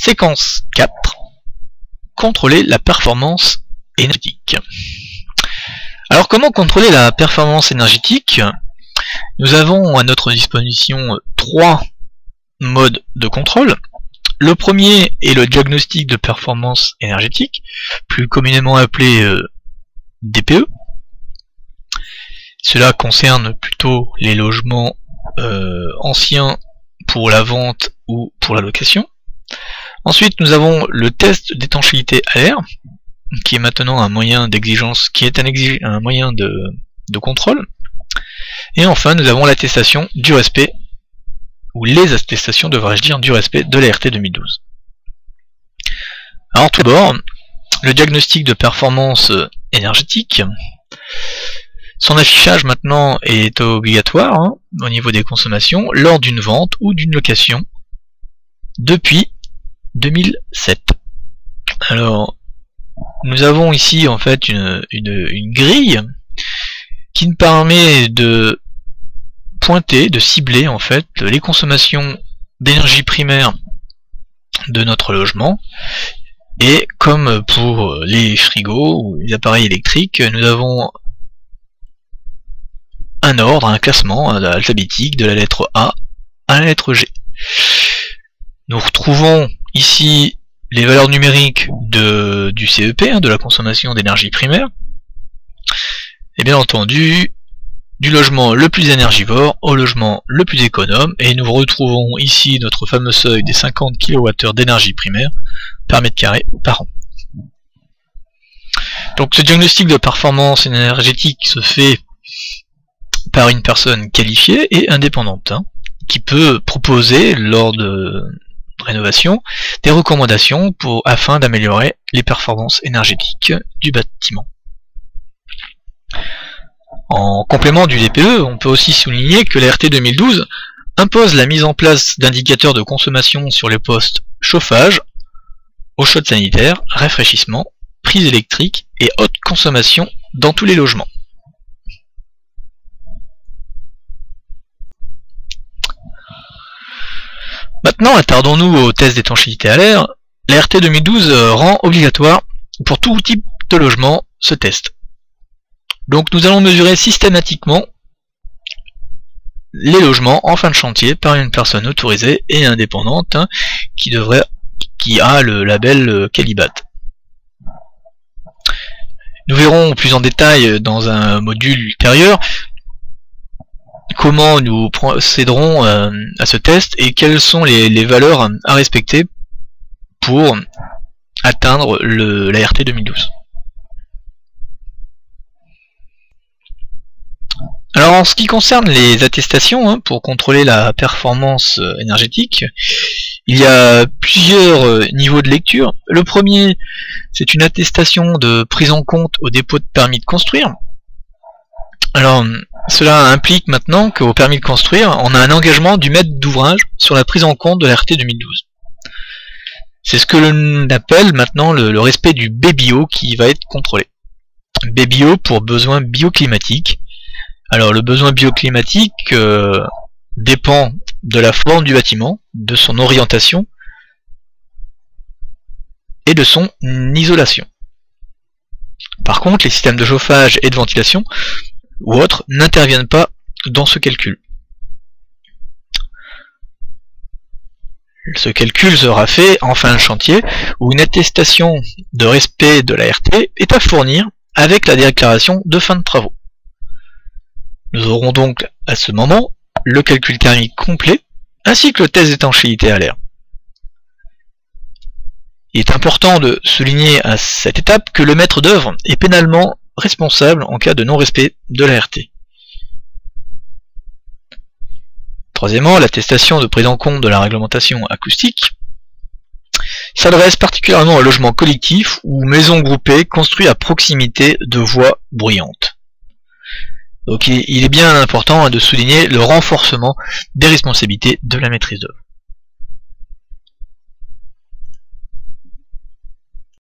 Séquence 4. Contrôler la performance énergétique. Alors comment contrôler la performance énergétique? Nous avons à notre disposition 3 modes de contrôle. Le premier est le diagnostic de performance énergétique, plus communément appelé DPE. Cela concerne plutôt les logements anciens pour la vente ou pour la location. Ensuite, nous avons le test d'étanchéité à l'air, qui est maintenant un moyen d'exigence, qui est un moyen de contrôle. Et enfin, nous avons l'attestation du respect, ou les attestations, devrais-je dire, du respect de l'ART 2012. Alors tout d'abord, le diagnostic de performance énergétique. Son affichage maintenant est obligatoire au niveau des consommations lors d'une vente ou d'une location depuis 2007. Alors, nous avons ici en fait une grille qui nous permet de pointer, de cibler en fait les consommations d'énergie primaire de notre logement. Et comme pour les frigos ou les appareils électriques, nous avons un ordre, un classement alphabétique de la lettre A à la lettre G. Nous retrouvons ici les valeurs numériques du CEP, de la consommation d'énergie primaire, et bien entendu du logement le plus énergivore au logement le plus économe, et nous retrouvons ici notre fameux seuil des 50 kWh d'énergie primaire par mètre carré par an. Donc ce diagnostic de performance énergétique se fait par une personne qualifiée et indépendante, qui peut proposer lors de rénovation des recommandations afin d'améliorer les performances énergétiques du bâtiment. En complément du DPE, on peut aussi souligner que l'ART 2012 impose la mise en place d'indicateurs de consommation sur les postes chauffage, eau chaude sanitaire, rafraîchissement, prise électrique et haute consommation dans tous les logements. Maintenant, attardons-nous au test d'étanchéité à l'air. L'ART 2012 rend obligatoire pour tout type de logement ce test. Donc nous allons mesurer systématiquement les logements en fin de chantier par une personne autorisée et indépendante qui a le label Qualibat. Nous verrons plus en détail dans un module ultérieur comment nous procéderons à ce test et quelles sont les valeurs à respecter pour atteindre l'ART 2012. Alors en ce qui concerne les attestations pour contrôler la performance énergétique, il y a plusieurs niveaux de lecture. Le premier, c'est une attestation de prise en compte au dépôt de permis de construire. Alors, cela implique maintenant qu'au permis de construire, on a un engagement du maître d'ouvrage sur la prise en compte de l'ART 2012. C'est ce que l'on appelle maintenant le respect du BBIO qui va être contrôlé. BBIO pour besoin bioclimatique. Alors le besoin bioclimatique dépend de la forme du bâtiment, de son orientation et de son isolation. Par contre, les systèmes de chauffage et de ventilation ou autres n'interviennent pas dans ce calcul. Ce calcul sera fait en fin de chantier où une attestation de respect de l'ART est à fournir avec la déclaration de fin de travaux. Nous aurons donc à ce moment le calcul thermique complet ainsi que le test d'étanchéité à l'air. Il est important de souligner à cette étape que le maître d'œuvre est pénalement responsable en cas de non-respect de l'ART. Troisièmement, l'attestation de prise en compte de la réglementation acoustique s'adresse particulièrement aux logements collectifs ou maisons groupées construits à proximité de voies bruyantes. Donc il est bien important de souligner le renforcement des responsabilités de la maîtrise d'œuvre.